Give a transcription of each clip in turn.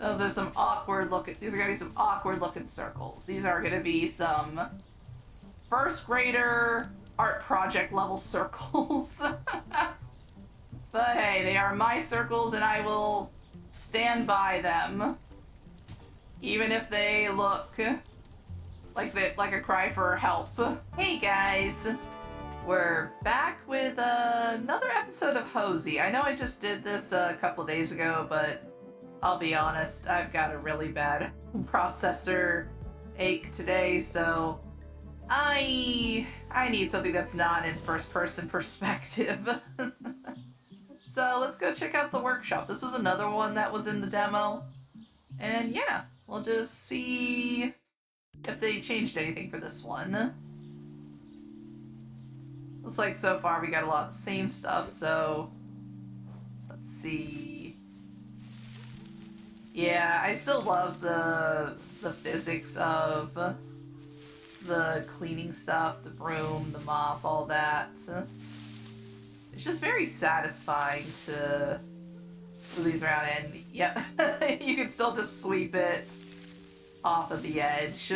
Those are some awkward looking, these are gonna be some awkward looking circles. These are gonna be some first grader art project level circles. But hey, they are my circles and I will stand by them. Even if they look like a cry for help. Hey guys! We're back with another episode of Hozy. I know I just did this a couple days ago, but I'll be honest, I've got a really bad processor ache today, so I need something that's not in first-person perspective. So let's go check out the workshop. This was another one that was in the demo. And yeah, we'll just see if they changed anything for this one. Looks like so far we got a lot of the same stuff, so let's see. Yeah, I still love the physics of the cleaning stuff, the broom, the mop, all that. It's just very satisfying to move these around, and yeah, you can still just sweep it off of the edge.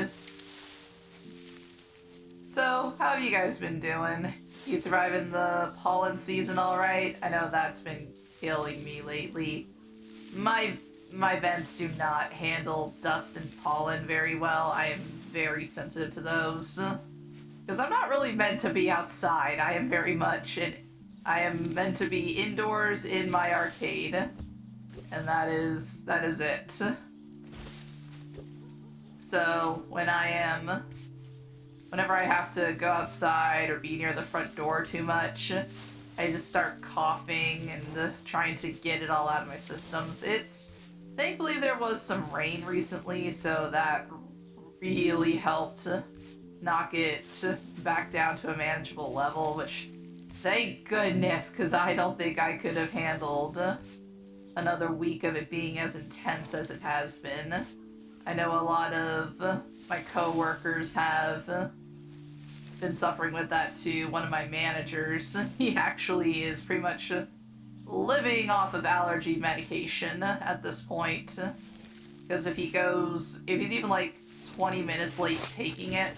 So, how have you guys been doing? You surviving the pollen season alright? I know that's been killing me lately. My vents do not handle dust and pollen very well. I am very sensitive to those. Because I'm not really meant to be outside. I am very much I am meant to be indoors in my arcade. And that is it. So, whenever I have to go outside or be near the front door too much, I just start coughing and trying to get it all out of my systems. Thankfully there was some rain recently, so that really helped knock it back down to a manageable level, which, thank goodness, because I don't think I could have handled another week of it being as intense as it has been. I know a lot of my co-workers have been suffering with that too. One of my managers, he actually is pretty much living off of allergy medication at this point. Because if he's even like 20 minutes late taking it,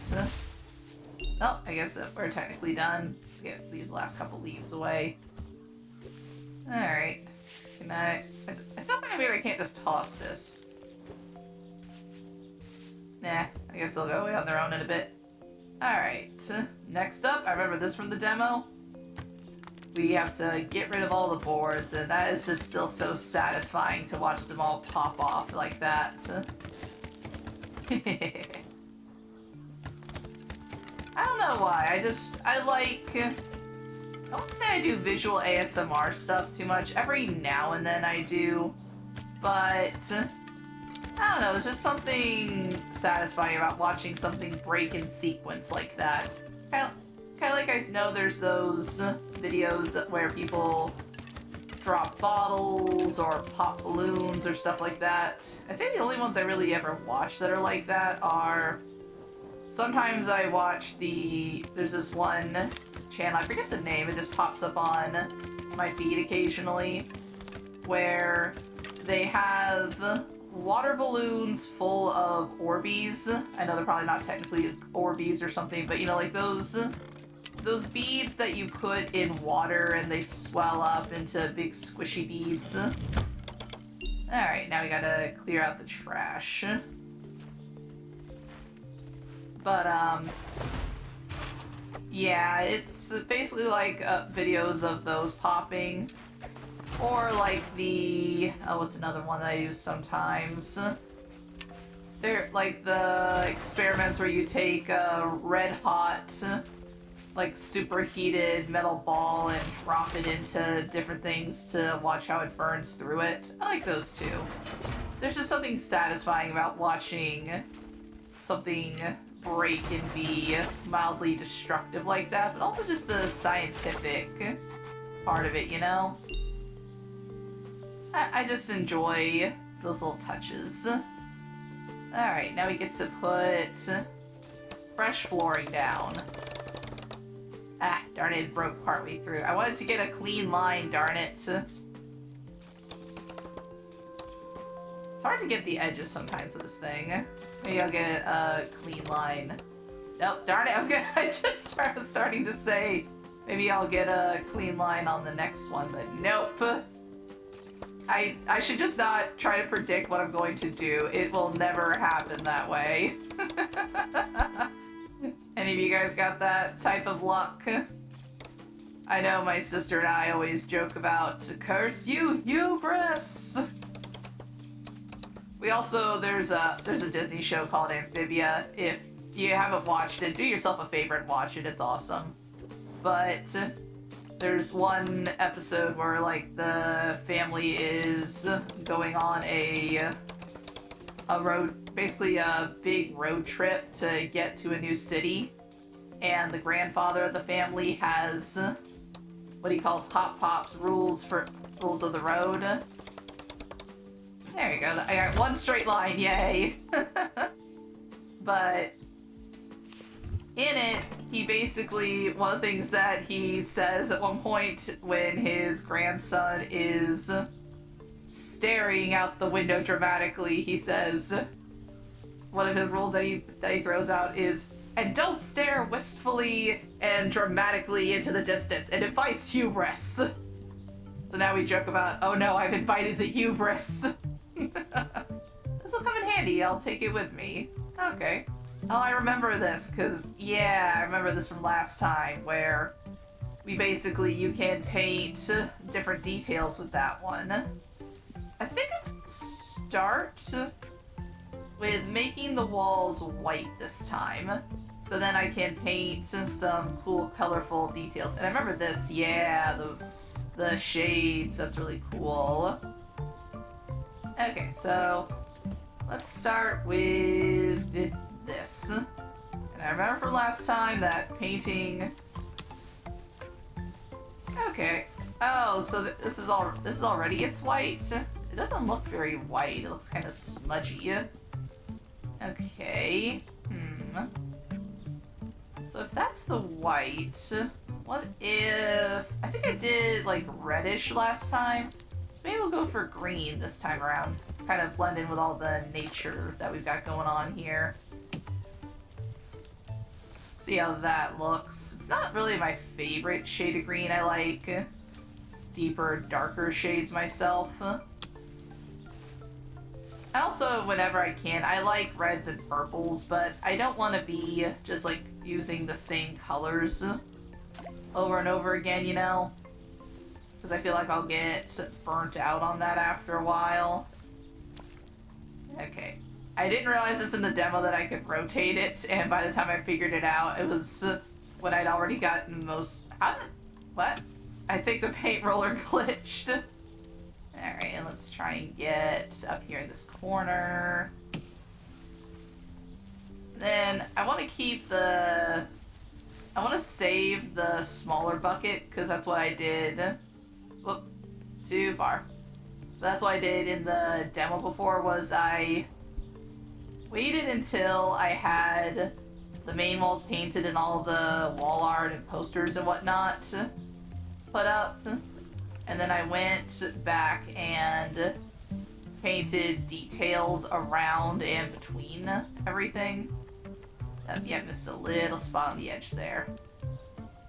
oh, I guess that we're technically done. Get these last couple leaves away. Alright. I still find I can't just toss this. Nah, I guess they'll go away on their own in a bit. Alright, next up, I remember this from the demo. We have to get rid of all the boards, and that is just still so satisfying to watch them all pop off like that. I don't know why, I wouldn't say I do visual ASMR stuff too much. Every now and then I do, but I don't know, it's just something satisfying about watching something break in sequence like that. Kind of like I know there's those videos where people drop bottles or pop balloons or stuff like that. I say the only ones I really ever watch that are like that are... Sometimes I watch there's this one channel, I forget the name, it just pops up on my feed occasionally, where they have water balloons full of Orbeez. I know they're probably not technically Orbeez or something, but you know, like those beads that you put in water and they swell up into big squishy beads. Alright, now we gotta clear out the trash. But, yeah, it's basically like videos of those popping. Or like what's another one that I use sometimes? They're like the experiments where you take a red hot, like superheated metal ball and drop it into different things to watch how it burns through it. I like those too. There's just something satisfying about watching something break and be mildly destructive like that, but also just the scientific part of it, you know? I just enjoy those little touches. Alright, now we get to put fresh flooring down. Ah, darn it, it broke partway through. I wanted to get a clean line, darn it. It's hard to get the edges sometimes with this thing. Maybe I'll get a clean line. Nope, darn it, I just was starting to say maybe I'll get a clean line on the next one, but nope. I should just not try to predict what I'm going to do. It will never happen that way. Any of you guys got that type of luck? I know my sister and I always joke about curse you, hubris! We also, there's a Disney show called Amphibia. If you haven't watched it, do yourself a favor and watch it, it's awesome. But there's one episode where, like, the family is going on a road, basically a big road trip to get to a new city. And the grandfather of the family has what he calls Hop Pop's rules of the road. There you go, I got one straight line, yay! But in it, he basically, one of the things that he says at one point when his grandson is staring out the window dramatically, he says, one of his rules that he throws out is, and don't stare wistfully and dramatically into the distance, it invites hubris. So now we joke about, oh no, I've invited the hubris. This will come in handy, I'll take it with me. Okay. Oh, I remember this, because, yeah, I remember this from last time, where we basically, you can paint different details with that one. I think I start with making the walls white this time, so then I can paint some cool, colorful details. And I remember this, yeah, the shades, that's really cool. Okay, so let's start with this. And I remember from last time that painting... Okay. Oh, so this is already it's white? It doesn't look very white, it looks kind of smudgy. Okay. So if that's the white, what if... I think I did, like, reddish last time. So maybe we'll go for green this time around. Kind of blend in with all the nature that we've got going on here. See how that looks. It's not really my favorite shade of green. I like deeper, darker shades myself. Also, whenever I can, I like reds and purples, but I don't want to be just, like, using the same colors over and over again, you know? Because I feel like I'll get burnt out on that after a while. Okay. I didn't realize this in the demo that I could rotate it, and by the time I figured it out, it was when I'd already gotten most... What? I think the paint roller glitched. Alright, and let's try and get up here in this corner. Then I want to keep the... I want to save the smaller bucket, because that's what I did. Whoop, too far. That's what I did in the demo before, was I waited until I had the main walls painted and all the wall art and posters and whatnot put up. And then I went back and painted details around and between everything. Yeah, missed a little spot on the edge there.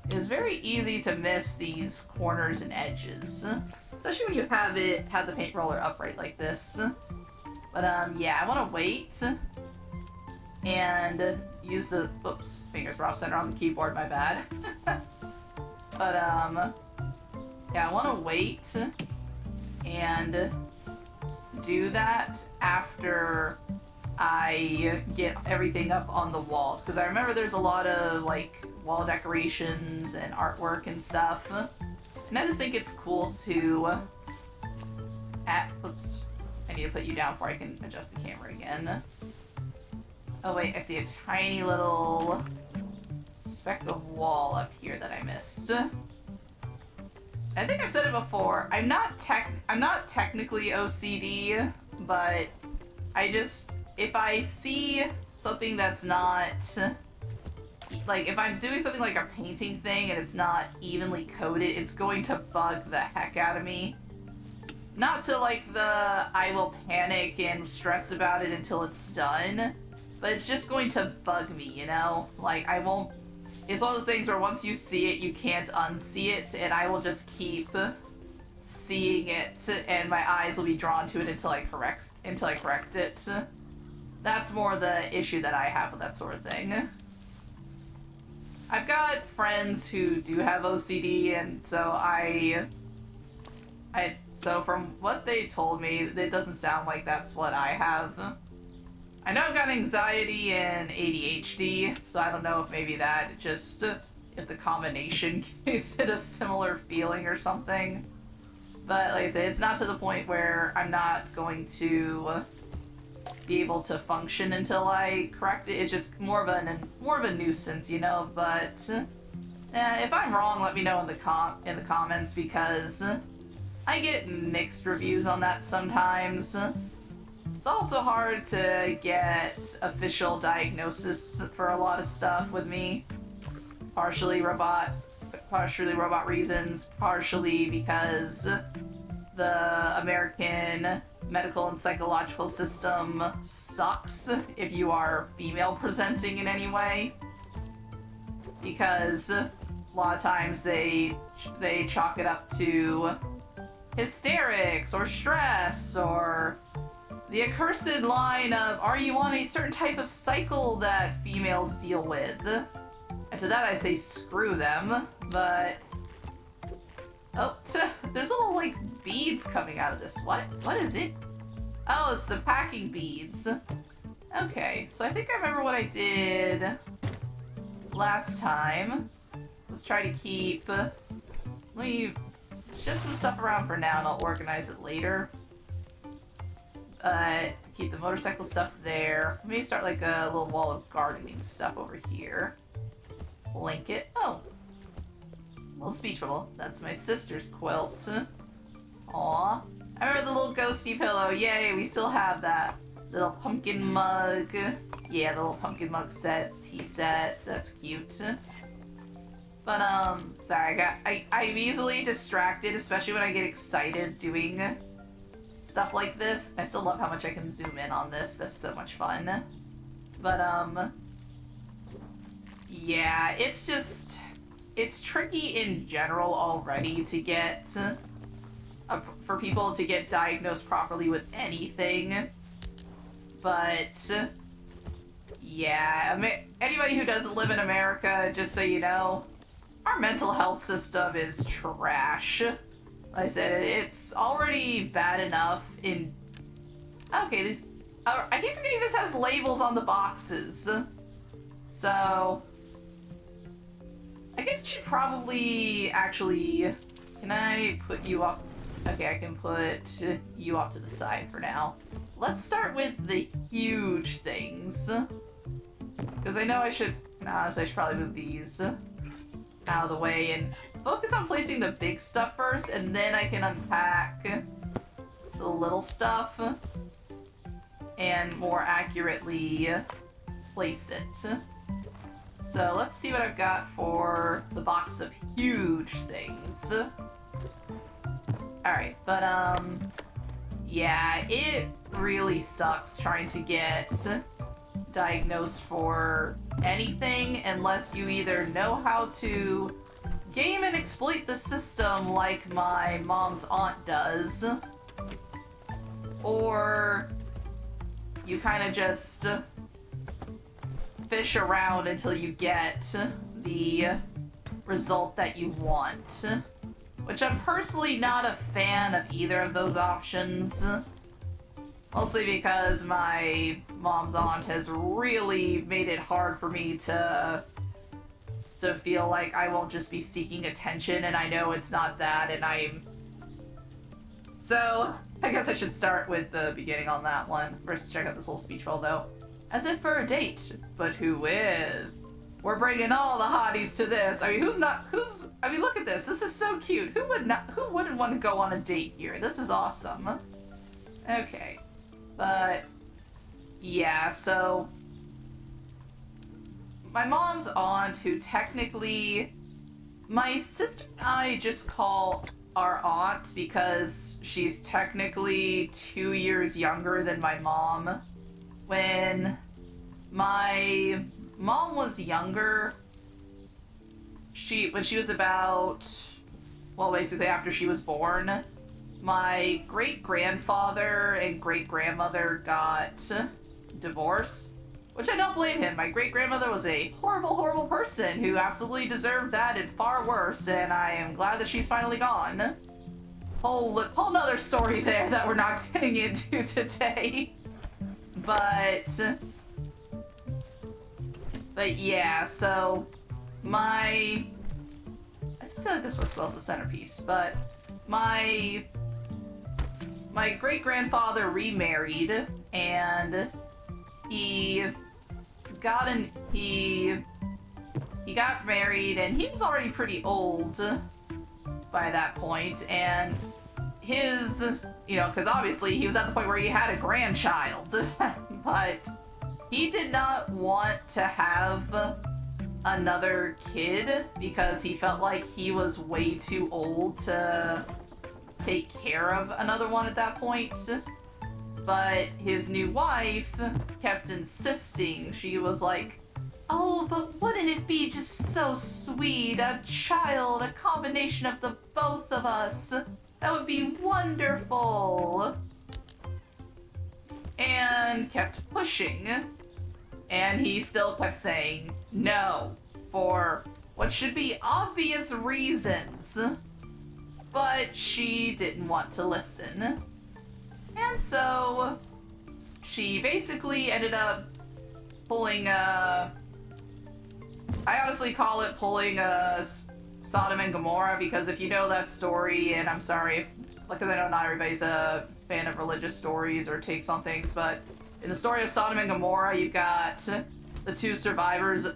It's very easy to miss these corners and edges, especially when you have the paint roller upright like this. But yeah, I want to wait and use the oops, fingers were off center on the keyboard, my bad. But yeah, I want to wait and do that after I get everything up on the walls, because I remember there's a lot of like wall decorations and artwork and stuff, and I just think it's cool to oops, I need to put you down before I can adjust the camera again. Oh wait, I see a tiny little speck of wall up here that I missed. I think I've said it before, I'm not technically OCD, but I just, if I see something that's not, like, if I'm doing something like a painting thing and it's not evenly coated, it's going to bug the heck out of me. Not to like the I will panic and stress about it until it's done, but it's just going to bug me, you know? Like, I won't... It's one of those things where once you see it, you can't unsee it, and I will just keep seeing it, and my eyes will be drawn to it until I correct it. That's more the issue that I have with that sort of thing. I've got friends who do have OCD, and so so from what they told me, it doesn't sound like that's what I have. I know I've got anxiety and ADHD, so I don't know if maybe that just, if the combination gives it a similar feeling or something. But like I said, it's not to the point where I'm not going to be able to function until I correct it. It's just more of a nuisance, you know. But if I'm wrong, let me know in the comments, because I get mixed reviews on that sometimes. It's also hard to get official diagnosis for a lot of stuff with me. Partially robot reasons, partially because the American medical and psychological system sucks if you are female presenting in any way. Because a lot of times they chalk it up to hysterics or stress or the accursed line of, are you on a certain type of cycle that females deal with? And to that I say screw them, but... Oh, there's little, like, beads coming out of this. What? What is it? Oh, it's the packing beads. Okay, so I think I remember what I did last time. Was try to keep... Let me shift some stuff around for now and I'll organize it later. Keep the motorcycle stuff there. Maybe start like a little wall of gardening stuff over here. Blanket. Oh. Little speech bubble. That's my sister's quilt. Aw. I remember the little ghosty pillow. Yay, we still have that. Little pumpkin mug. Yeah, the little pumpkin mug set. Tea set. That's cute. But, sorry, I'm easily distracted, especially when I get excited doing stuff like this. I still love how much I can zoom in on this. That's so much fun. But, yeah, it's just... It's tricky in general already to get... for people to get diagnosed properly with anything. But... Yeah, anybody who doesn't live in America, just so you know, our mental health system is trash. Like I said, it's already bad enough in... Okay, these... I keep forgetting this has labels on the boxes. So... I guess it should probably actually... Can I put you up? Okay, I can put you off to the side for now. Let's start with the huge things. Because I know I should... Honestly, I should probably move these out of the way and focus on placing the big stuff first, and then I can unpack the little stuff and more accurately place it. So let's see what I've got for the box of huge things. Alright, but yeah, it really sucks trying to get diagnosed for anything unless you either know how to game and exploit the system like my mom's aunt does, or you kind of just fish around until you get the result that you want. Which I'm personally not a fan of either of those options. Mostly because my mom's aunt has really made it hard for me to feel like I won't just be seeking attention, and I know it's not that, and I'm... So, I guess I should start with the beginning on that one. First, check out this little speech bubble, though. As if for a date, but who with? We're bringing all the hotties to this. I mean, I mean, look at this. This is so cute. Who wouldn't want to go on a date here? This is awesome. Okay. But, yeah, so... My mom's aunt, who technically... My sister and I just call... our aunt because she's technically 2 years younger than my mom. When my mom was younger, when she was about, well, basically after she was born, my great-grandfather and great-grandmother got divorced, which I don't blame him. My great-grandmother was a horrible, horrible person who absolutely deserved that and far worse, and I am glad that she's finally gone. Whole nother story there that we're not getting into today. But yeah, so I still feel like this works well as a centerpiece, but my great-grandfather remarried, and he got married, and he was already pretty old by that point, and his, because obviously he was at the point where he had a grandchild, but he did not want to have another kid because he felt like he was way too old to take care of another one at that point. But his new wife kept insisting. She was like, "Oh, but wouldn't it be just so sweet? A child, a combination of the both of us. That would be wonderful." And kept pushing. And he still kept saying no, for what should be obvious reasons. But she didn't want to listen. And so she basically ended up pulling I honestly call it pulling Sodom and Gomorrah, because if you know that story, and I'm sorry, because I know not everybody's a fan of religious stories or takes on things, but in the story of Sodom and Gomorrah, you've got the two survivors.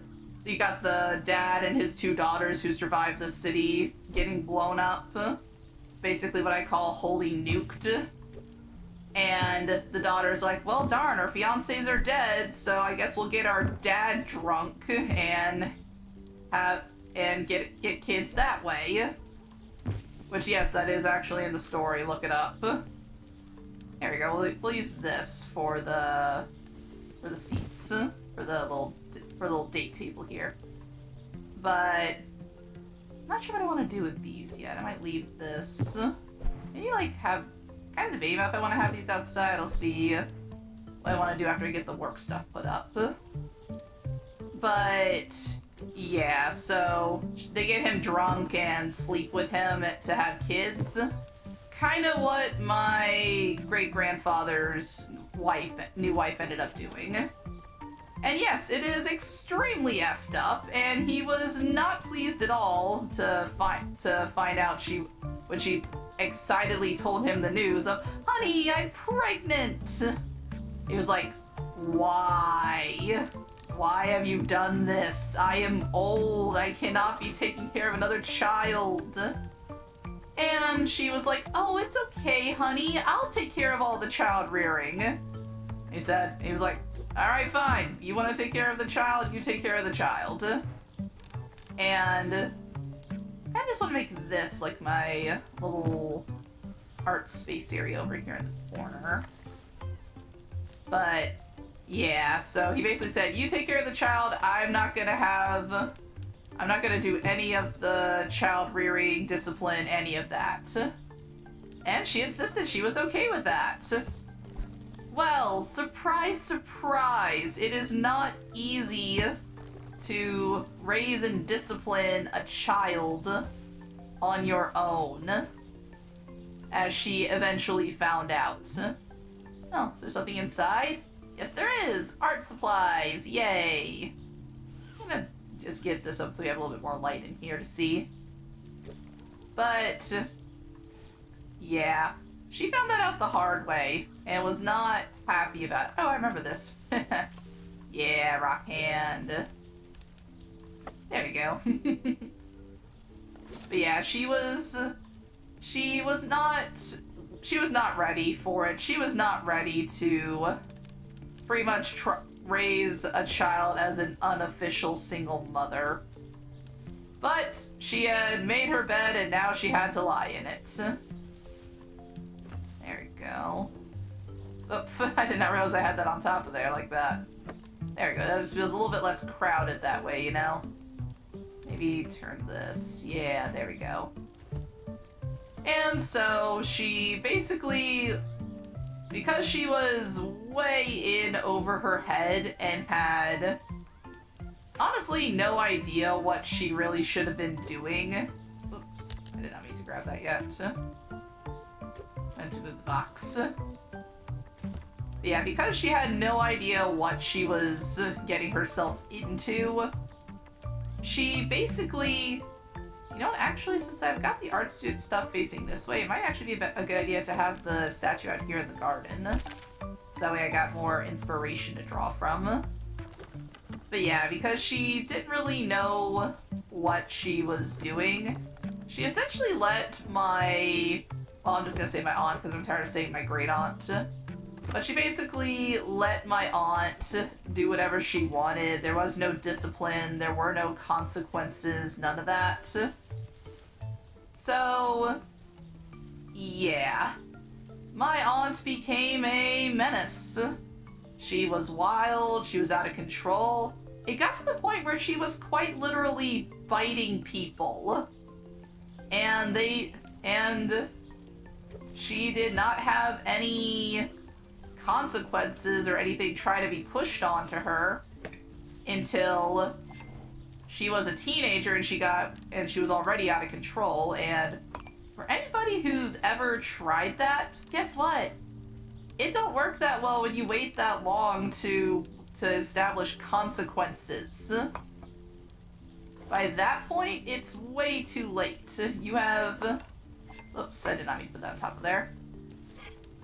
You got the dad and his two daughters who survived the city getting blown up. Basically what I call holy nuked. And the daughter's like, "Well, darn, our fiancés are dead, so I guess we'll get our dad drunk and get kids that way." Which, yes, that is actually in the story. Look it up. There we go. We'll use this for the seats, for the little date table here. But I'm not sure what I want to do with these yet. I might leave this. Maybe have kind of debate if I want to have these outside. I'll see what I want to do after I get the work stuff put up. But yeah, so they get him drunk and sleep with him to have kids. Kind of what my great-grandfather's new wife ended up doing. And yes, it is extremely effed up, and he was not pleased at all to find out when she excitedly told him the news of, "Honey, I'm pregnant." He was like, "Why? Why have you done this? I am old. I cannot be taking care of another child." And she was like, "Oh, it's okay, honey. I'll take care of all the child rearing." He was like, "All right, fine. You want to take care of the child? You take care of the child." And I just want to make this like my little art space area over here in the corner. But yeah, so he basically said, "You take care of the child. I'm not gonna do any of the child rearing, discipline, any of that." And she insisted she was okay with that. Well, surprise, surprise, it is not easy to raise and discipline a child on your own, as she eventually found out. Oh, is there something inside? Yes, there is! Art supplies! Yay! I'm gonna just get this up so we have a little bit more light in here to see. But yeah, she found that out the hard way and was not happy about it. Oh, I remember this. Yeah, rock hand. There we go. But yeah, she was not ready for it. She was not ready to pretty much raise a child as an unofficial single mother. But she had made her bed and now she had to lie in it. There we go. Oh, I did not realize I had that on top of there like that. There we go. That just feels a little bit less crowded that way, you know? Maybe turn this. Yeah, there we go. And so she basically, because she was way in over her head and had honestly no idea what she really should have been doing. Oops, I did not mean to grab that yet. Meant to move the box. But yeah, because she had no idea what she was getting herself into, she basically, you know what, actually, since I've got the art stuff facing this way, it might actually be a good idea to have the statue out here in the garden. So that way I got more inspiration to draw from. But yeah, because she didn't really know what she was doing, she essentially let my, well, I'm just gonna say my aunt because I'm tired of saying my great aunt. But she basically let my aunt do whatever she wanted. There was no discipline, there were no consequences, none of that. So, yeah. My aunt became a menace. She was wild, she was out of control. It got to the point where she was quite literally biting people. And she did not have any consequences or anything try to be pushed onto her until she was a teenager and she was already out of control. And for anybody who's ever tried that, guess what? It don't work that well when you wait that long to establish consequences. By that point, it's way too late. You have, oops, I did not mean to put that on top of there.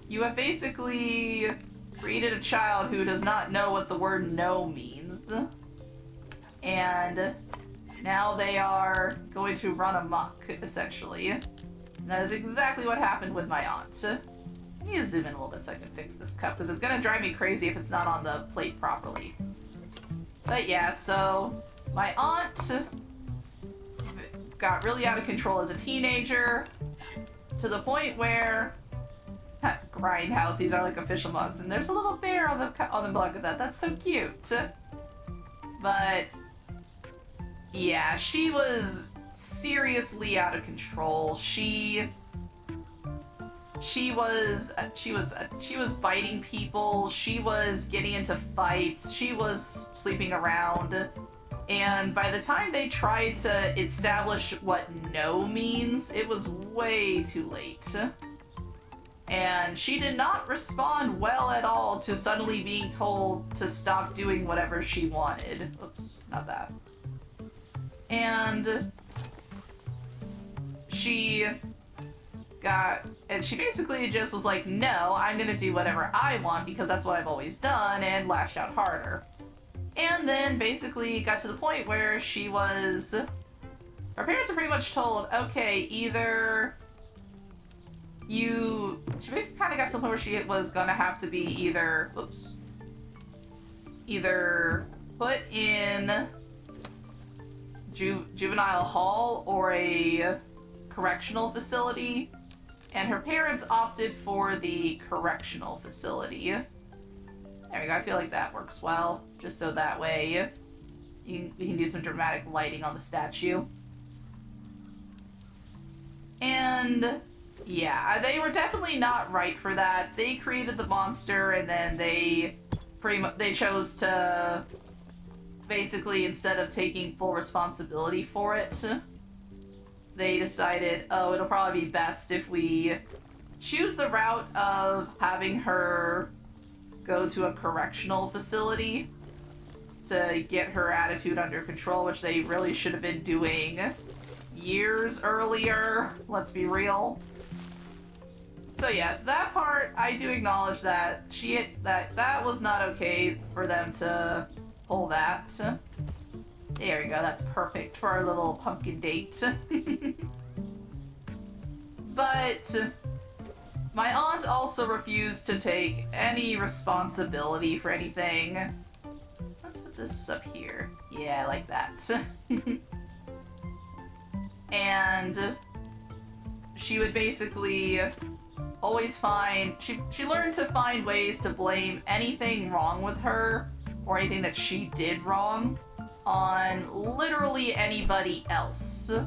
You have basically created a child who does not know what the word no means. And now they are going to run amok, essentially. And that is exactly what happened with my aunt. I need to zoom in a little bit so I can fix this cup, because it's going to drive me crazy if it's not on the plate properly. But yeah, so my aunt got really out of control as a teenager, to the point where Grindhouse, these are like official mugs, and there's a little bear on the mug of that. That's so cute. But yeah, she was seriously out of control. She was biting people. She was getting into fights. She was sleeping around. And by the time they tried to establish what no means, it was way too late. And she did not respond well at all to suddenly being told to stop doing whatever she wanted. Oops, not that. And she basically just was like, no, I'm gonna do whatever I want because that's what I've always done, and lashed out harder. And then basically got to the point where her parents were pretty much told, okay, either she basically kind of got to the point where she was gonna have to be either put in juvenile hall or a correctional facility, and her parents opted for the correctional facility. There we go, I feel like that works well, just so that way we can do some dramatic lighting on the statue. And yeah, they were definitely not right for that. They created the monster, and then they chose to basically, instead of taking full responsibility for it, they decided, oh, it'll probably be best if we choose the route of having her go to a correctional facility to get her attitude under control, which they really should have been doing years earlier, let's be real. So yeah, that part, I do acknowledge that that was not okay for them to pull that. There we go, that's perfect for our little pumpkin date. But my aunt also refused to take any responsibility for anything. Let's put this up here. Yeah, I like that. and she would basically always find... She learned to find ways to blame anything wrong with her, or anything that she did wrong, on literally anybody else. I'm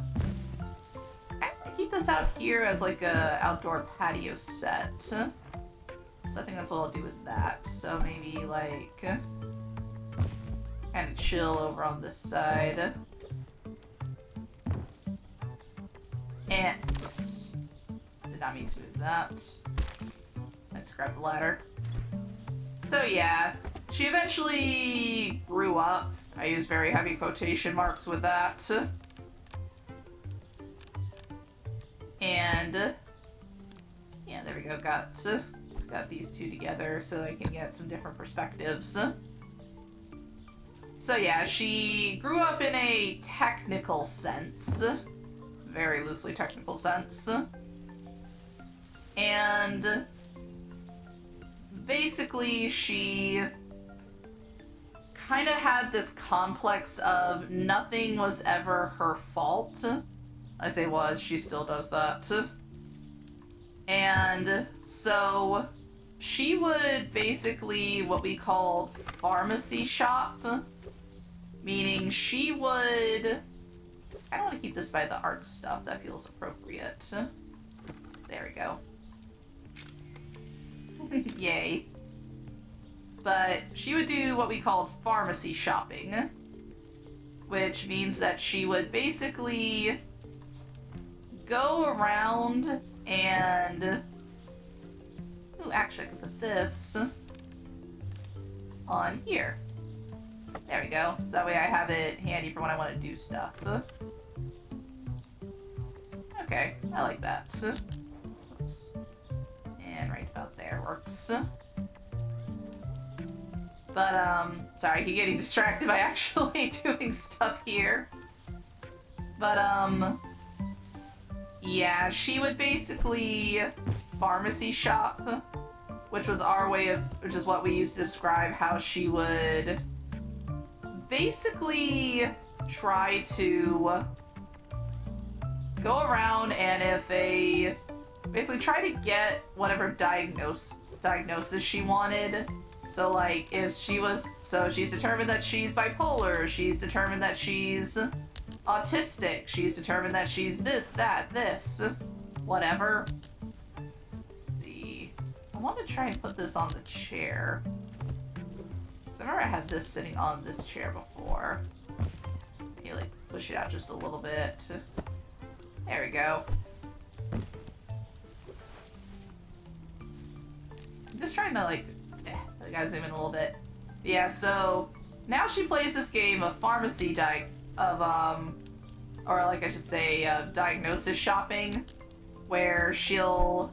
gonna keep this out here as like a outdoor patio set. So I think that's what I'll do with that. So maybe like kind of chill over on this side. And oops. Did not mean to move that. I had to grab the ladder. So yeah, she eventually grew up. I use very heavy quotation marks with that. And yeah, there we go. Got these two together so I can get some different perspectives. So yeah, she grew up in a technical sense. Very loosely technical sense. And basically she kind of had this complex of nothing was ever her fault. I say was, she still does that. And so she would basically what we called pharmacy shop, meaning she would... I don't want to keep this by the art stuff, that feels appropriate. There we go. Yay. But she would do what we called pharmacy shopping, which means that she would basically go around and... Ooh, actually I could put this on here. There we go. So that way I have it handy for when I want to do stuff. Okay, I like that. Oops. And right about there works. But, sorry, I keep getting distracted by actually doing stuff here. But, yeah, she would basically pharmacy shop, which was our way of, which is what we used to describe how she would basically try to go around and basically try to get whatever diagnosis she wanted. So like if she was, so she's determined that she's bipolar, she's determined that she's autistic, she's determined that she's this, that, this, whatever. Let's see. I want to try and put this on the chair. Because I remember I had this sitting on this chair before. Maybe like push it out just a little bit. There we go. I'm just trying to like, I gotta zoom in a little bit. Yeah, so now she plays this game of pharmacy or like I should say, diagnosis shopping, where she'll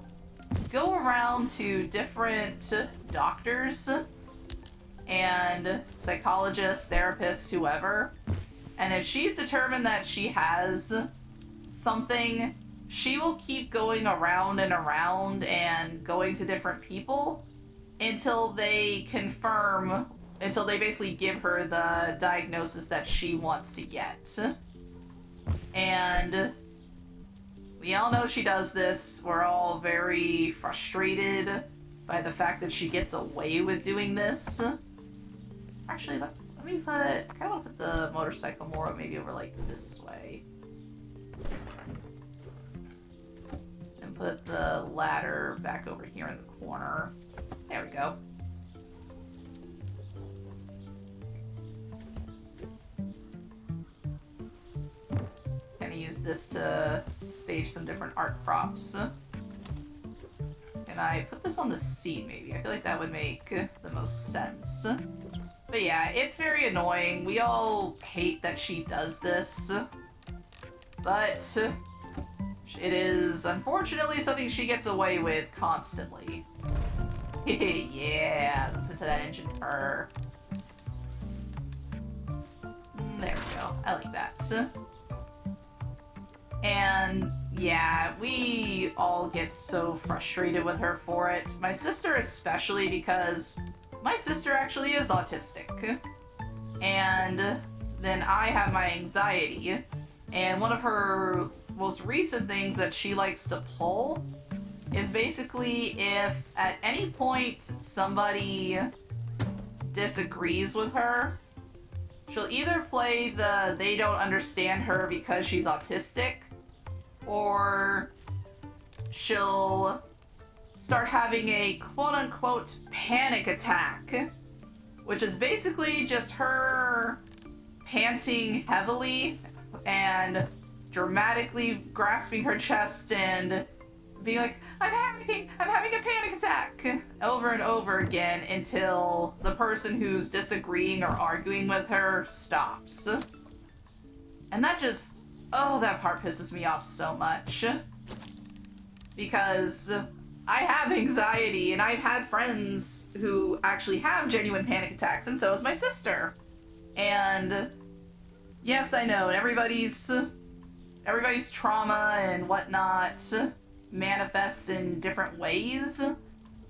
go around to different doctors and psychologists, therapists, whoever, and if she's determined that she has something, she will keep going around and around and going to different people until they confirm, until they basically give her the diagnosis that she wants to get. And we all know she does this. We're all very frustrated by the fact that she gets away with doing this. Actually, let me put, I kind of want to put the motorcycle more maybe over like this way. And put the ladder back over here in the corner. There we go. Gonna use this to stage some different art props. Can I put this on the seat maybe? I feel like that would make the most sense. But yeah, it's very annoying. We all hate that she does this. But it is unfortunately something she gets away with constantly. Yeah, listen to that engine purr. There we go. I like that. And yeah, we all get so frustrated with her for it. My sister especially, because my sister actually is autistic. And then I have my anxiety. And one of her most recent things that she likes to pull is basically if at any point somebody disagrees with her, she'll either play the they don't understand her because she's autistic, or she'll start having a quote-unquote panic attack, which is basically just her panting heavily and dramatically grasping her chest and being like, I'm having a panic attack, over and over again until the person who's disagreeing or arguing with her stops. And that just, oh, that part pisses me off so much. Because I have anxiety, and I've had friends who actually have genuine panic attacks, and so has my sister. And yes, I know, everybody's trauma and whatnot manifests in different ways,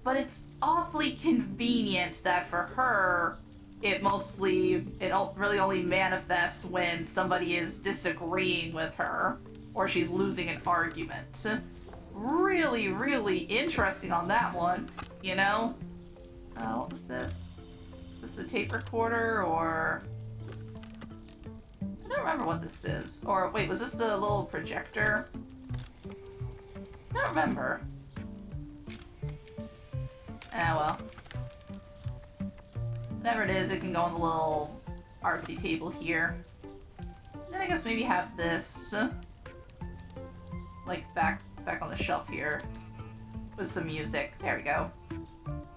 but it's awfully convenient that for her, it really only manifests when somebody is disagreeing with her or she's losing an argument. Really, really interesting on that one, you know? What was this? Is this the tape recorder, or... I don't remember what this is. Or, wait, was this the little projector? I don't remember. Well. Whatever it is, it can go on the little artsy table here. Then I guess maybe have this, like, back on the shelf here with some music. There we go.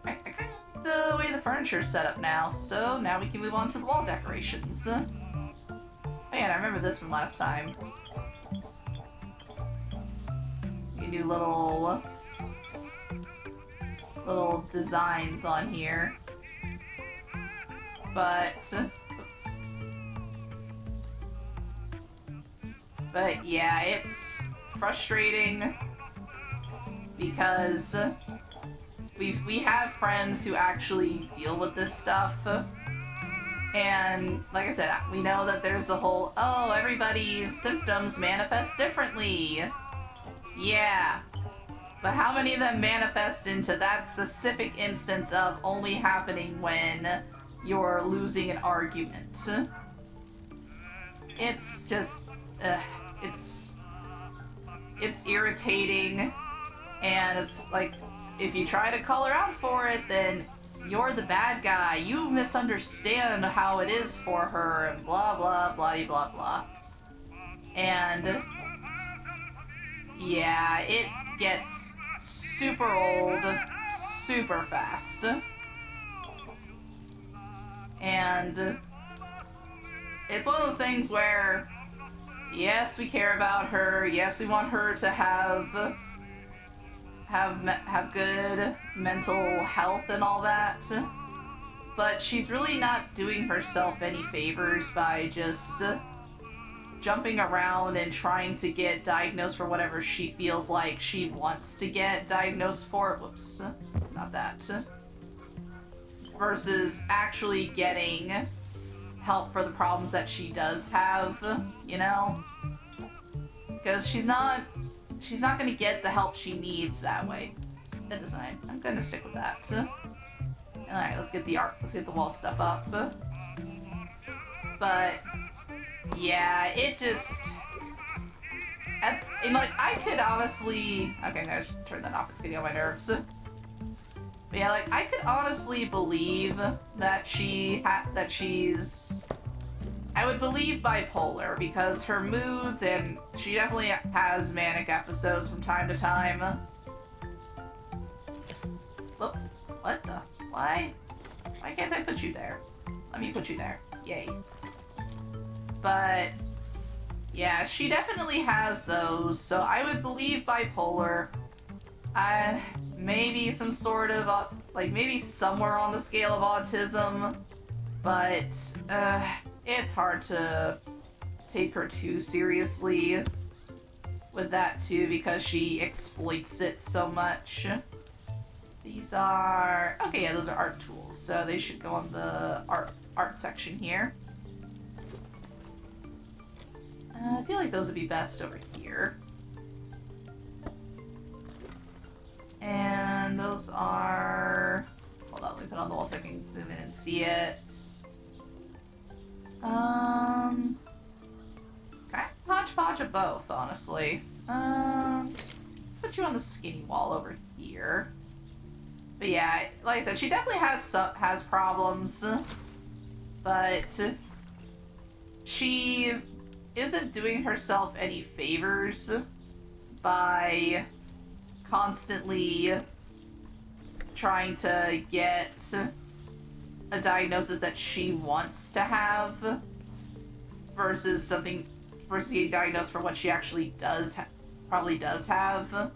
Alright, I kind of like the way the furniture's set up now, so now we can move on to the wall decorations. Man, I remember this from last time. You can do little designs on here. But, oops. But yeah, it's frustrating because we have friends who actually deal with this stuff. And like I said, we know that there's the whole, oh, everybody's symptoms manifest differently. Yeah. But how many of them manifest into that specific instance of only happening when you're losing an argument? It's just, it's irritating, and it's like, if you try to color out for it, then you're the bad guy. You misunderstand how it is for her, and blah blah blah blah blah. And yeah, it gets super old super fast. And it's one of those things where, yes, we care about her. Yes, we want her to have good mental health and all that. But she's really not doing herself any favors by just jumping around and trying to get diagnosed for whatever she feels like she wants to get diagnosed for. Whoops, not that. Versus actually getting help for the problems that she does have, you know? Because she's not gonna get the help she needs that way. That design, I'm gonna stick with that. Alright, let's get the art, let's get the wall stuff up. But yeah, it just, and like, I could honestly, okay, I'm gonna turn that off, it's getting on my nerves. But yeah, like, I could honestly believe that she's, I would believe bipolar, because her moods, and she definitely has manic episodes from time to time. Look, what the, why can't I put you there? Let me put you there, yay. But yeah, she definitely has those, so I would believe bipolar. Maybe some sort of, like, maybe somewhere on the scale of autism, but it's hard to take her too seriously with that too, because she exploits it so much. These are, okay, yeah, those are art tools, so they should go on the art section here. I feel like those would be best over here. And those are... Hold on, let me put it on the wall so I can zoom in and see it. Kind of hodgepodge of both, honestly. Let's put you on the skinny wall over here. But yeah, like I said, she definitely has problems, but she isn't doing herself any favors by constantly trying to get a diagnosis that she wants to have versus getting diagnosed for what she actually probably does have.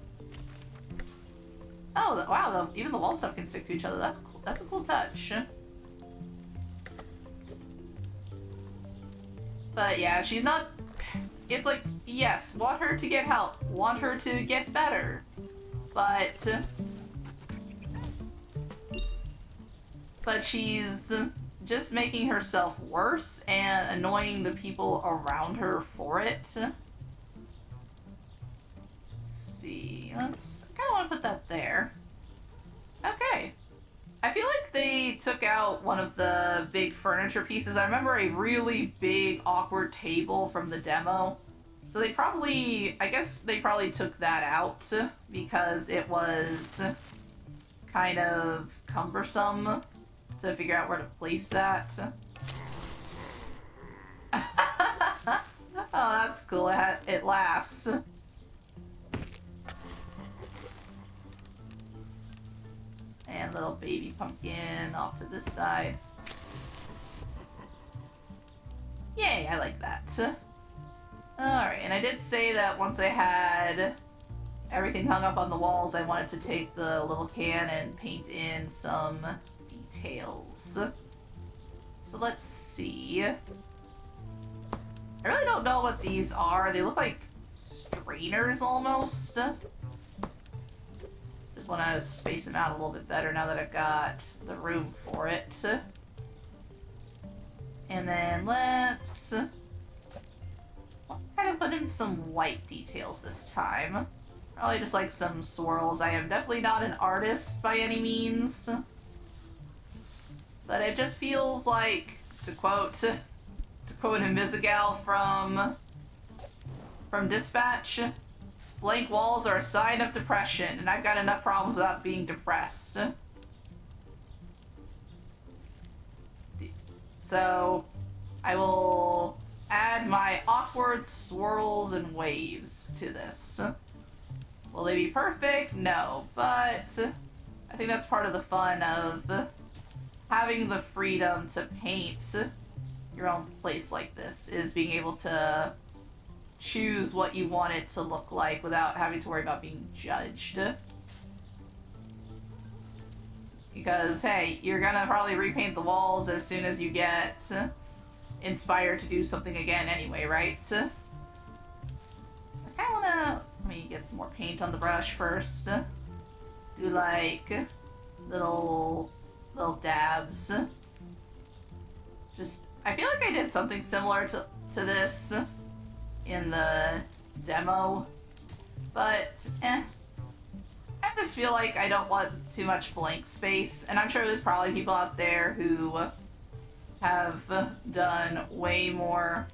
Oh, wow, even the wall stuff can stick to each other. That's cool. That's a cool touch. But yeah, she's not... It's like, yes, want her to get help. Want her to get better. But she's just making herself worse and annoying the people around her for it. Let's see. I kind of want to put that there. Okay. I feel like they took out one of the big furniture pieces. I remember a really big, awkward table from the demo. So I guess they probably took that out because it was kind of cumbersome to figure out where to place that. Oh, that's cool. It laughs. And little baby pumpkin off to this side. Yay, I like that. Alright, and I did say that once I had everything hung up on the walls, I wanted to take the little can and paint in some details. So let's see. I really don't know what these are. They look like strainers almost. Just want to space them out a little bit better now that I've got the room for it. And then let's kind of put in some white details this time. Probably just like some swirls. I am definitely not an artist by any means. But it just feels like, to quote Invisigal from Dispatch, blank walls are a sign of depression, and I've got enough problems without being depressed. So, I will add my awkward swirls and waves to this. Will they be perfect? No, but I think that's part of the fun of having the freedom to paint your own place like this, is being able to choose what you want it to look like without having to worry about being judged. Because, hey, you're gonna probably repaint the walls as soon as you get inspired to do something again anyway, right? I kinda wanna... Let me get some more paint on the brush first. Do, like, little dabs. Just... I feel like I did something similar to this in the demo, but I just feel like I don't want too much blank space, and I'm sure there's probably people out there who have done way more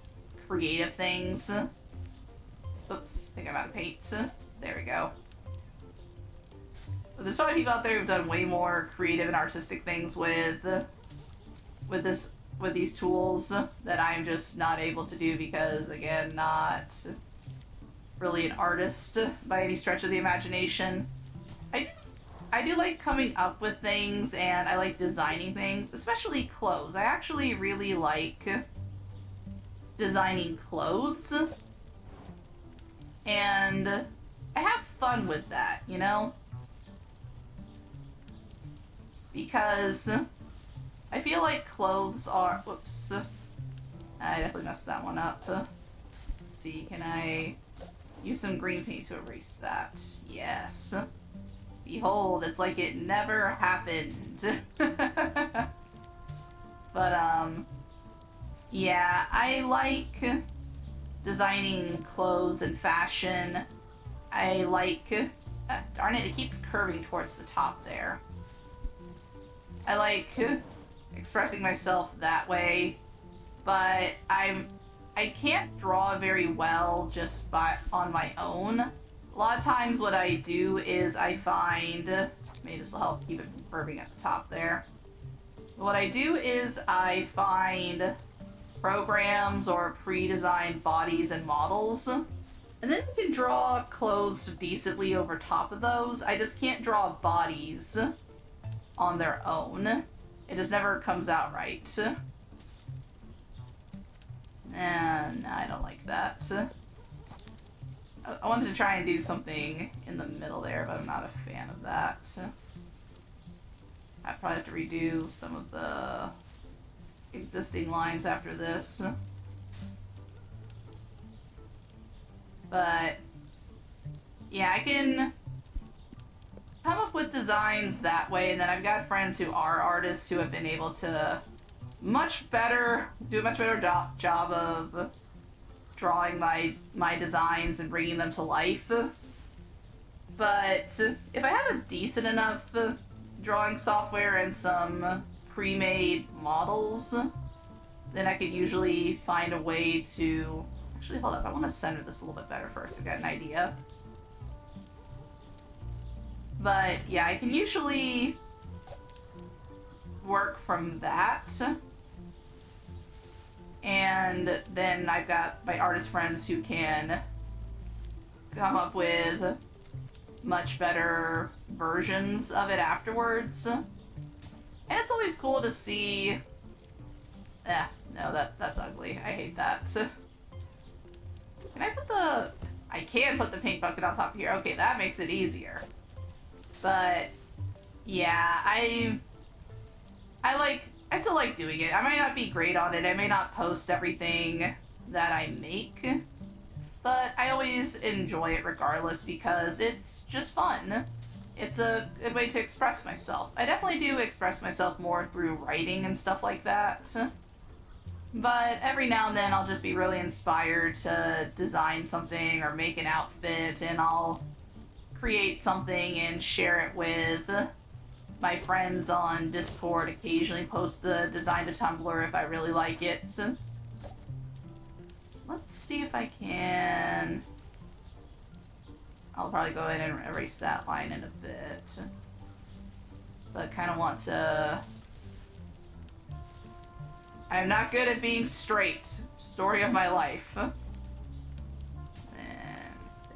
creative things. Oops, I think I'm out of paint. There we go. But there's probably people out there who've done way more creative and artistic things with these tools that I'm just not able to do because, again, not really an artist by any stretch of the imagination. I do like coming up with things, and I like designing things, especially clothes. I actually really like designing clothes, and I have fun with that, you know? Because I feel like clothes are... Whoops. I definitely messed that one up. Let's see, can I use some green paint to erase that? Yes. Behold, it's like it never happened. But, yeah, I like designing clothes and fashion. I like Darn it, it keeps curving towards the top there. I like expressing myself that way, but I can't draw very well just on my own. A lot of times what I do is I find, maybe this will help keep it from curving at the top there. What I do is I find programs or pre-designed bodies and models, and then we can draw clothes decently over top of those. I just can't draw bodies on their own. It just never comes out right. And I don't like that. I wanted to try and do something in the middle there, but I'm not a fan of that. I probably have to redo some of the existing lines after this. But yeah, I can come up with designs that way, and then I've got friends who are artists who have been able to do a much better job of drawing my designs and bringing them to life. But if I have a decent enough drawing software and some pre-made models, then I could usually find a way to... Actually, hold up, I want to center this a little bit better first. I've got an idea. But yeah, I can usually work from that. And then I've got my artist friends who can come up with much better versions of it afterwards. And it's always cool to see... no, that's ugly. I hate that. Can I put the... I can put the paint bucket on top here. Okay, that makes it easier. But, yeah, I still like doing it. I might not be great on it. I may not post everything that I make. But I always enjoy it regardless because it's just fun. It's a good way to express myself. I definitely do express myself more through writing and stuff like that. But every now and then I'll just be really inspired to design something or make an outfit, and I'll create something and share it with my friends on Discord, occasionally post the design to Tumblr if I really like it. Let's see if I can... I'll probably go ahead and erase that line in a bit. But I kind of want to... I'm not good at being straight. Story of my life. And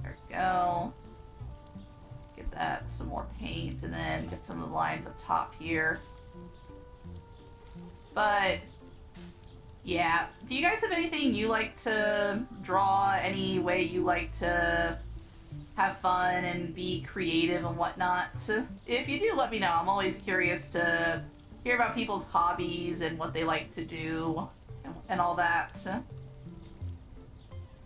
there we go. Get that, some more paint, and then get some of the lines up top here. But... yeah. Do you guys have anything you like to draw? Any way you like to have fun and be creative and whatnot? If you do, let me know. I'm always curious to hear about people's hobbies and what they like to do and all that.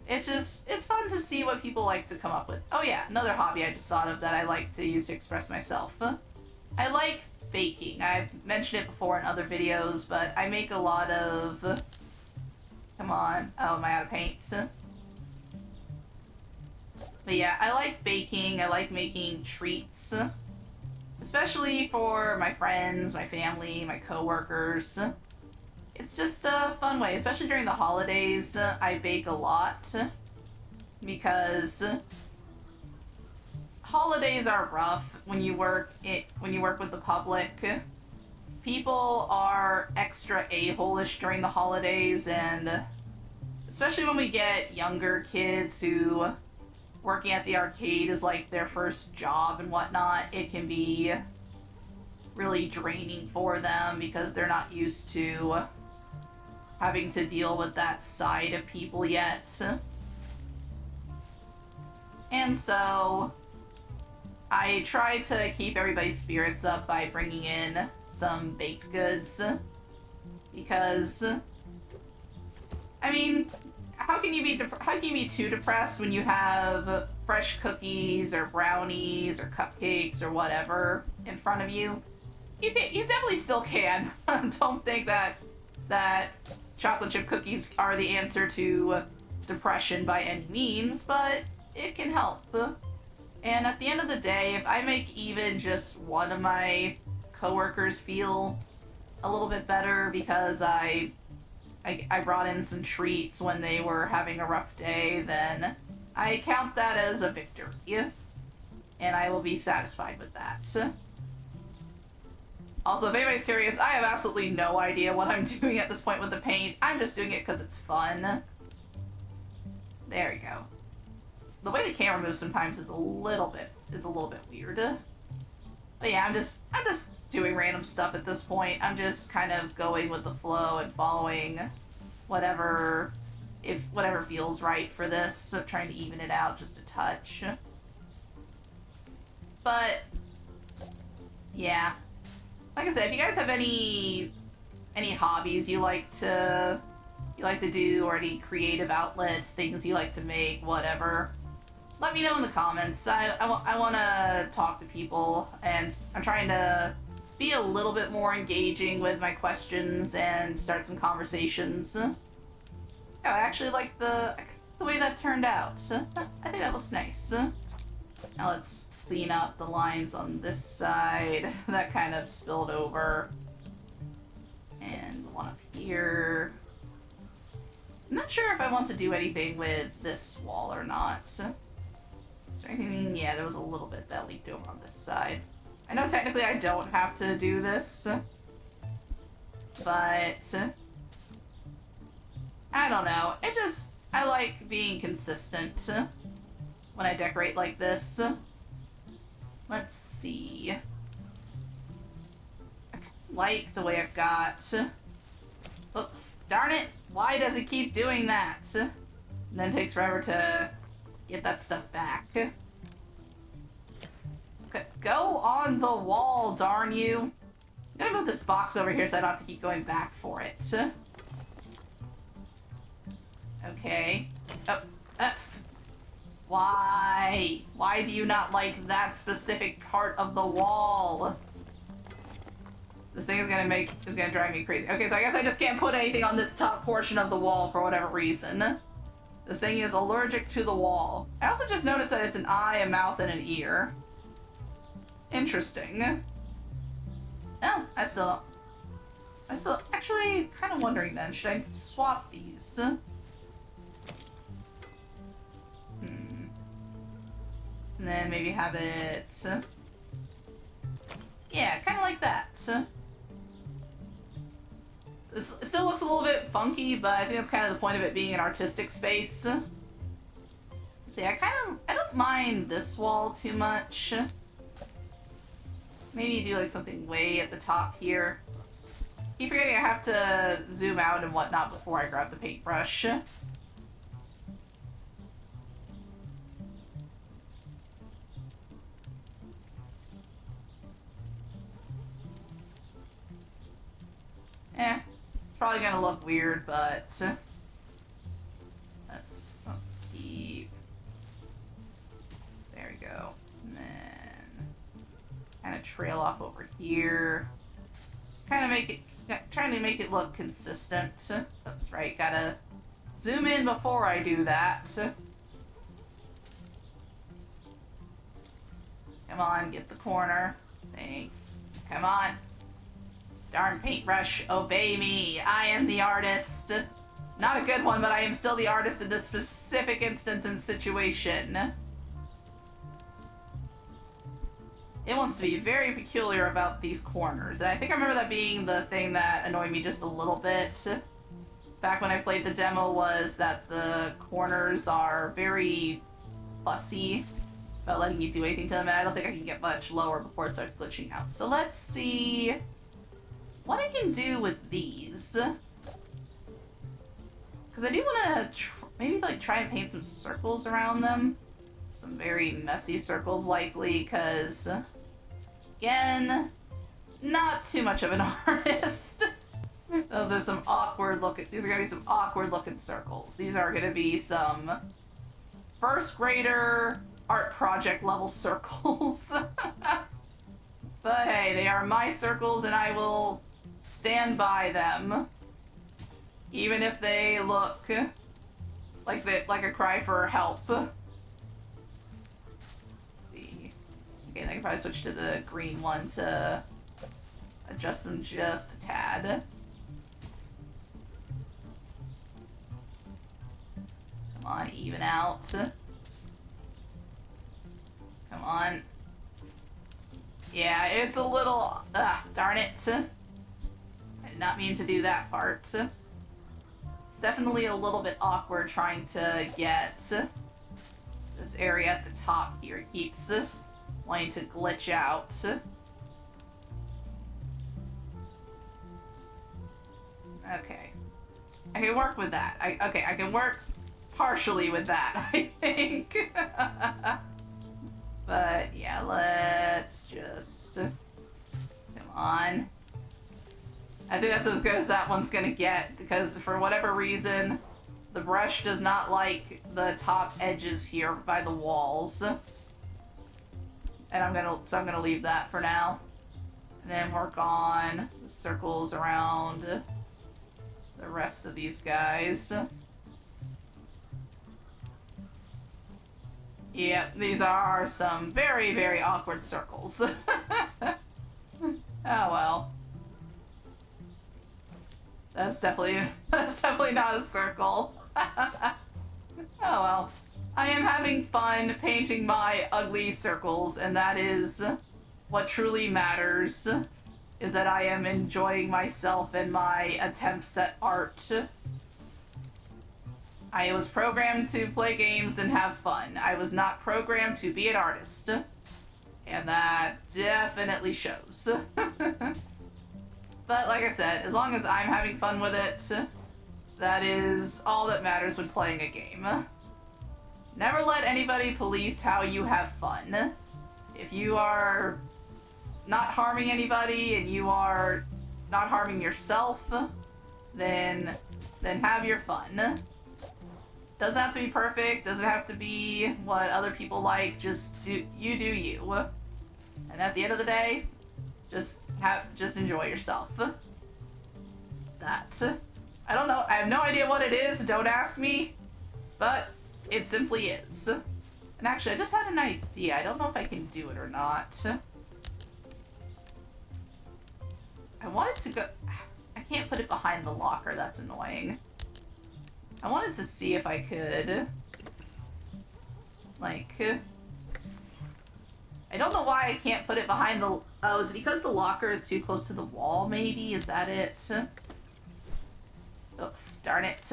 It's fun to see what people like to come up with. Oh yeah, another hobby I just thought of that I like to use to express myself. I like baking. I've mentioned it before in other videos, but I make a lot of... Come on. Oh, am I out of paint? But yeah, I like baking. I like making treats. Especially for my friends, my family, my coworkers. It's just a fun way, especially during the holidays. I bake a lot because holidays are rough when you work with the public. People are extra a-hole-ish during the holidays, and especially when we get younger kids who working at the arcade is like their first job and whatnot, it can be really draining for them because they're not used to having to deal with that side of people yet. And so I try to keep everybody's spirits up by bringing in some baked goods, because I mean, how can you be too depressed when you have fresh cookies or brownies or cupcakes or whatever in front of you? You definitely still can. Don't think that chocolate chip cookies are the answer to depression by any means, but it can help. And at the end of the day, if I make even just one of my coworkers feel a little bit better because I brought in some treats when they were having a rough day, then I count that as a victory. And I will be satisfied with that. Also, if anybody's curious, I have absolutely no idea what I'm doing at this point with the paint. I'm just doing it because it's fun. There you go. The way the camera moves sometimes is a little bit weird. But yeah, I'm just doing random stuff at this point. I'm just kind of going with the flow and following whatever feels right for this. So trying to even it out just a touch. But yeah. Like I said, if you guys have any hobbies you like to do, or any creative outlets, things you like to make, whatever, let me know in the comments. I want to talk to people, and I'm trying to be a little bit more engaging with my questions and start some conversations. Oh, I actually like the way that turned out. I think that looks nice. Now let's clean up the lines on this side that kind of spilled over. And one up here. I'm not sure if I want to do anything with this wall or not. Is there anything? Yeah, there was a little bit that leaked over on this side. I know technically I don't have to do this, but I don't know. I like being consistent when I decorate like this. Let's see. I like the way I've got. Oh, darn it! Why does it keep doing that? And then it takes forever to get that stuff back. Okay, go on the wall, darn you! I'm gonna move this box over here so I don't have to keep going back for it. Okay. Oh, why? Why do you not like that specific part of the wall? This thing is gonna drive me crazy. Okay, so I guess I just can't put anything on this top portion of the wall for whatever reason. This thing is allergic to the wall. I also just noticed that it's an eye, a mouth, and an ear. Interesting. Oh, I still actually kind of wondering then, should I swap these? And then maybe have it... yeah, kind of like that. This still looks a little bit funky, but I think that's kind of the point of it being an artistic space. See, I don't mind this wall too much. Maybe do like something way at the top here. Oops. Keep forgetting I have to zoom out and whatnot before I grab the paintbrush. It's probably gonna look weird, but let's keep. There we go. And then kind of trail off over here. Just kind of trying to make it look consistent. That's right. Gotta zoom in before I do that. Come on, get the corner. Come on. Darn paintbrush, obey me. I am the artist. Not a good one, but I am still the artist in this specific instance and situation. It wants to be very peculiar about these corners, and I think I remember that being the thing that annoyed me just a little bit back when I played the demo, was that the corners are very fussy about letting you do anything to them, and I don't think I can get much lower before it starts glitching out. So let's see what I can do with these. Because I do want to maybe like try and paint some circles around them. Some very messy circles likely, because again, not too much of an artist. Those are some these are gonna be some awkward looking circles. These are gonna be some first grader art project level circles. But hey, they are my circles and I will stand by them. Even if they look like a cry for help. Let's Okay, I can probably switch to the green one to adjust them just a tad. Come on, even out. Come on. Yeah, it's a little... darn it. I did not mean to do that part. It's definitely a little bit awkward trying to get this area at the top here. It keeps wanting to glitch out. Okay. I can work with that. Okay, I can work partially with that, I think. But yeah, let's just... Come on. I think that's as good as that one's gonna get, because for whatever reason, the brush does not like the top edges here by the walls. And I'm gonna leave that for now. And then work on the circles around the rest of these guys. Yep, these are some very, very awkward circles. Oh well. That's definitely not a circle. Oh well. I am having fun painting my ugly circles, and that is what truly matters, is that I am enjoying myself and my attempts at art. I was programmed to play games and have fun. I was not programmed to be an artist. And that definitely shows. But like I said, as long as I'm having fun with it, that is all that matters when playing a game. Never let anybody police how you have fun. If you are not harming anybody and you are not harming yourself, then have your fun. Doesn't have to be perfect, doesn't have to be what other people like, just do you. And at the end of the day, just enjoy yourself. That. I don't know, I have no idea what it is, don't ask me, but it simply is. And actually, I just had an idea. I don't know if I can do it or not. I wanted to go... I can't put it behind the locker, that's annoying. I wanted to see if I could... Like... I don't know why I can't put it behind the... Oh, is it because the locker is too close to the wall, maybe? Is that it? Oh, darn it.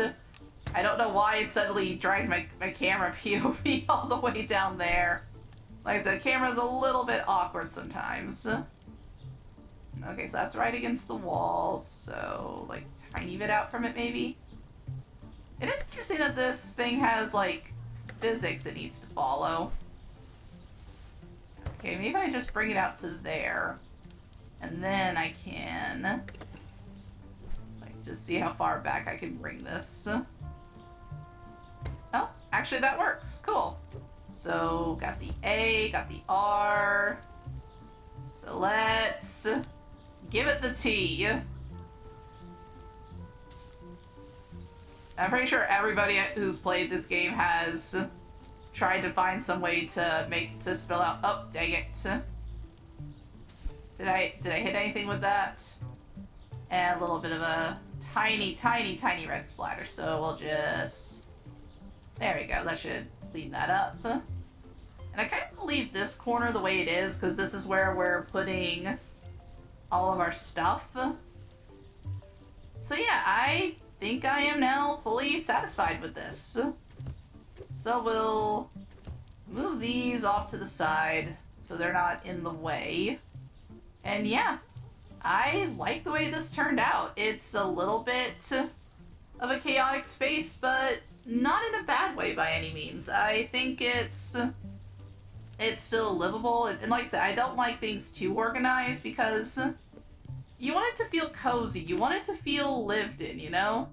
I don't know why it suddenly dragged my camera POV all the way down there. Like I said, camera's a little bit awkward sometimes. Okay, so that's right against the wall, so, like, tiny bit out from it, maybe? It is interesting that this thing has, like, physics it needs to follow. Okay, maybe I just bring it out to there. And then I can... like, just see how far back I can bring this. Oh, actually that works. Cool. So, got the A, got the R. So let's give it the T. I'm pretty sure everybody who's played this game has tried to find some way to spell out. Oh, dang it. Did I hit anything with that? And a little bit of a tiny, tiny, tiny red splatter. So we'll just... There we go. That should clean that up. And I kind of leave this corner the way it is, because this is where we're putting all of our stuff. So yeah, I think I am now fully satisfied with this. So we'll move these off to the side so they're not in the way. And yeah, I like the way this turned out. It's a little bit of a chaotic space, but not in a bad way by any means. I think it's still livable. And like I said, I don't like things too organized because you want it to feel cozy. You want it to feel lived in, you know?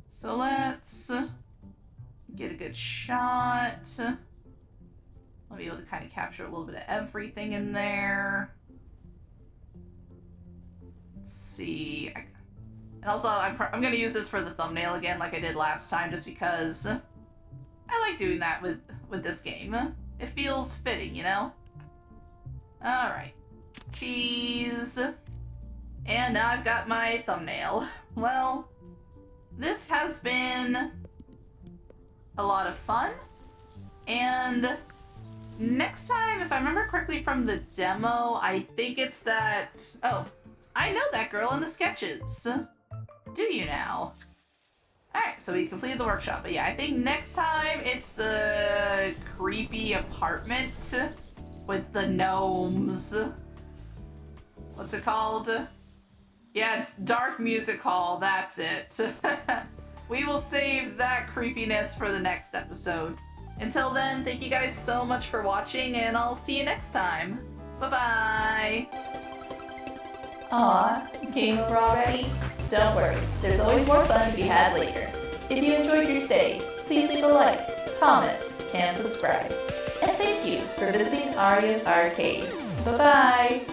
So let's get a good shot. I'll be able to kind of capture a little bit of everything in there. Let's see. And also, I'm going to use this for the thumbnail again like I did last time, just because I like doing that with this game. It feels fitting, you know? Alright. Cheese. And now I've got my thumbnail. Well, this has been a lot of fun. And next time, if I remember correctly from the demo, I think it's that... Oh, I know that girl in the sketches. Do you now? Alright, so we completed the workshop. But yeah, I think next time it's the creepy apartment with the gnomes. What's it called? Yeah, dark music hall, that's it. We will save that creepiness for the next episode. Until then, thank you guys so much for watching, and I'll see you next time. Bye-bye! Aw, game over already? Don't worry, there's always more fun to be had later. If you enjoyed your stay, please leave a like, comment, and subscribe. And thank you for visiting Arya's Arcade. Bye-bye!